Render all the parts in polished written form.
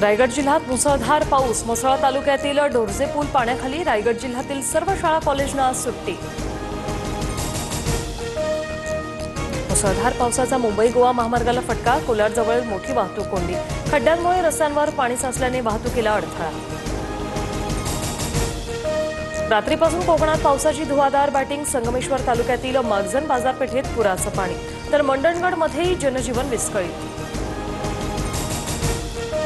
रायगड जिल्ह्यात मुसळधार पाऊस। म्हसळा तालुक्यातील डोरजे पूल पाण्याखाली। रायगड जिल्ह्यातील सर्व शाळा कॉलेजना आज सुट्टी। मुसळधार पावसाचा मुंबई गोवा महामार्गाला फटका। कोलारजवळ मोठी वाहतूक कोंडी। खड्ड्यांमुळे रस्त्यांवर पाणी साचल्याने वाहतुकीला अडथळा। रात्रीपासून कोकणात पावसाची धुवाधार बॅटिंग। संगमेश्वर तालुक्यातील मागजन बाजारपेठेत पुराचं पाणी, तर मंडणगडमध्येही जनजीवन विस्कळीत।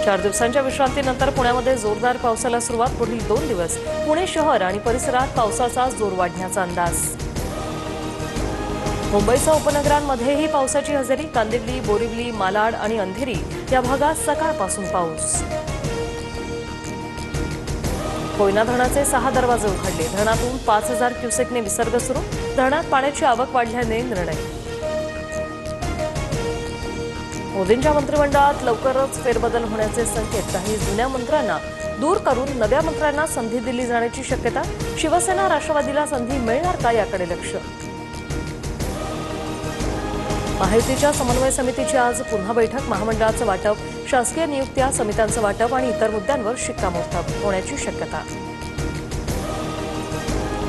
4 दिवसांच्या विश्रांतीनंतर पुण्यामध्ये जोरदार पावसाला सुरुवात। पुढील 2 दिवस पुणे शहर आणि परिसरात पावसाचा जोर वाढण्याचा अंदाज। मुंबईसह उपनगरांमध्येही पावसाची हजेरी। कांदिवली, बोरिवली, मालाड आणि अंधेरी या भागात सकाळपासून पाऊस। कोयना धरणाचे 6 दरवाजे उघडले। धरणातून 5000 क्युसेकने विसर्ग सुरू। धरणात पाण्याची आवक वाढल्याने निर्णय। मोदींच्या मंत्रिमंडळात लवकरच फेरबदल होण्याचे संकेत। काही जुन्या मंत्र्यांना दूर करून नव्या मंत्र्यांना संधी दिली जाण्याची शक्यता। शिवसेना राष्ट्रवादीला संधी मिळणार का याकडे लक्ष। महायुतीच्या समन्वय समितीची आज पुन्हा बैठक। महामंडळाचं वाटप, शासकीय नियुक्त्या, समित्यांचं वाटप आणि इतर मुद्द्यांवर शिक्कामोर्तब होण्याची शक्यता।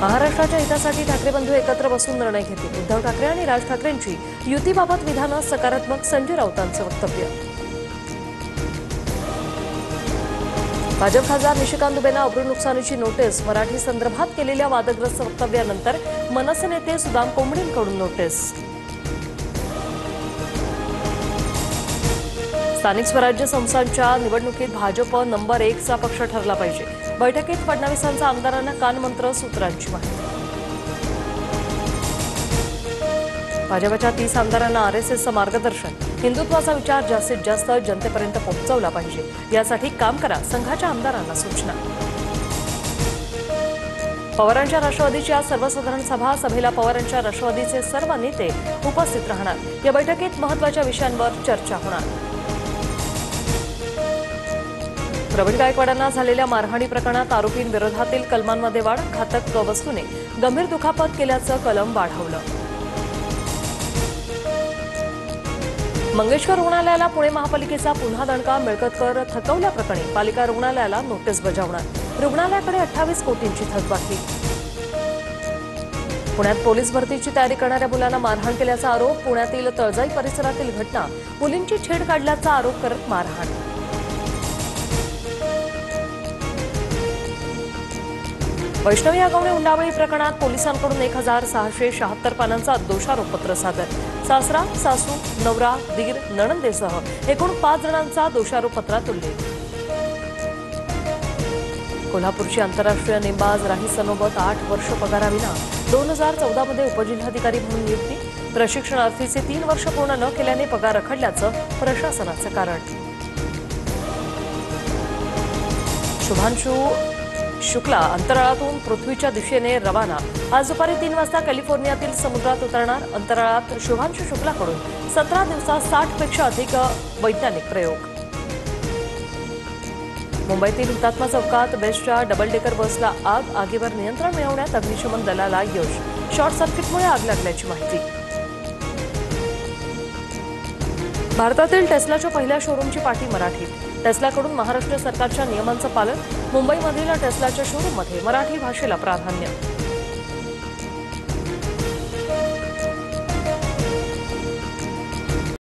महाराष्ट्राच्या हितासाठी ठाकरे बंधू एकत्र बसून निर्णय घेतील। उद्धव ठाकरे आणि राज ठाकरेंची युतीबाबत विधानं सकारात्मक। संजय राऊतांचं वक्तव्य। भाजप खासदार निशिकांत दुबेंना अब्रू नुकसानीची नोटीस। मराठी संदर्भात केलेल्या वादग्रस्त वक्तव्यानंतर मनसे नेते सुदाम कोंबडींकडून नोटीस। स्थानिक स्वराज्य संस्थांच्या निवडणुकीत भाजप नंबर 1 चा पक्ष ठरला पाहिजे। बैठकीत फडणवीसांचा आमदारांना कानमंत्र, सूत्रांची माहिती। भाजपच्या 30 आमदारांना आरएसएसचं मार्गदर्शन। हिंदुत्वाचा विचार जास्तीत जास्त जनतेपर्यंत पोहोचवला पाहिजे, यासाठी काम करा, संघाच्या आमदारांना सूचना। पवारांच्या राष्ट्रवादीची आज सर्वसाधारण सभा। सभेला पवारांच्या राष्ट्रवादीचे सर्व नेते उपस्थित राहणार। या बैठकीत महत्त्वाच्या विषयांवर चर्चा होणार। प्रवीण गायकवाडांना झालेल्या मारहाणी प्रकरणात आरोपींविरोधातील कलमांमध्ये वाढ। घातक वस्तूने गंभीर दुखापत केल्याचं कलम वाढवलं। मंगेशकर रुग्णालयाला पुणे महापालिकेचा पुन्हा दणका। मिळकत कर थकवल्याप्रकरणी पालिका रुग्णालयाला नोटीस बजावणार। रुग्णालयाकडे 28 कोटींची थकबाकी। पुण्यात पोलीस भरतीची तयारी करणाऱ्या मुलांना मारहाण केल्याचा आरोप। पुण्यातील तळजाई परिसरातील घटना। मुलींची छेड काढल्याचा आरोप करत मारहाण। वैष्णवी आगवणे हुंडाबळी प्रकरणात पोलिसांकडून 1676 पानांचा दोषारोपपत्र सादर। सासरा, सासू, नवरा, दीर, नणंदेसह एकूण 5 जणांचा दोषारोपपत्रात उल्लेख। कोल्हापूरची आंतरराष्ट्रीय नेमबाज राही सनोबत 8 वर्ष पगाराविना। 2014 मध्ये उपजिल्हाधिकारी म्हणून नियुक्ती। प्रशिक्षणार्थीचे 3 वर्ष पूर्ण न केल्याने पगार रखडल्याचं प्रशासनाचं कारण। शुभांशु शुक्ला अंतराळातून पृथ्वीच्या दिशेने रवाना। आज दुपारी 3 वाजता कॅलिफोर्नियातील समुद्रात उतरणार। अंतराळात शुभांशु शुक्लाकडून 17 दिवसात 60 पेक्षा अधिक वैज्ञानिक प्रयोग। मुंबईतील हुतात्मा चौकात बेस्टच्या डबल डेकर बसला आग। आगीवर नियंत्रण मिळवण्यात अग्निशमन दलाला यश। शॉर्ट सर्किटमुळे आग लागल्याची माहिती। भारतातील टेस्लाच्या पहिल्या शोरूमची पाठी मराठीत। टेस्लाकडून महाराष्ट्र सरकारच्या नियमांचं पालन। मुंबईमधील टेस्लाच्या शोरूममध्ये मराठी भाषेला प्राधान्य।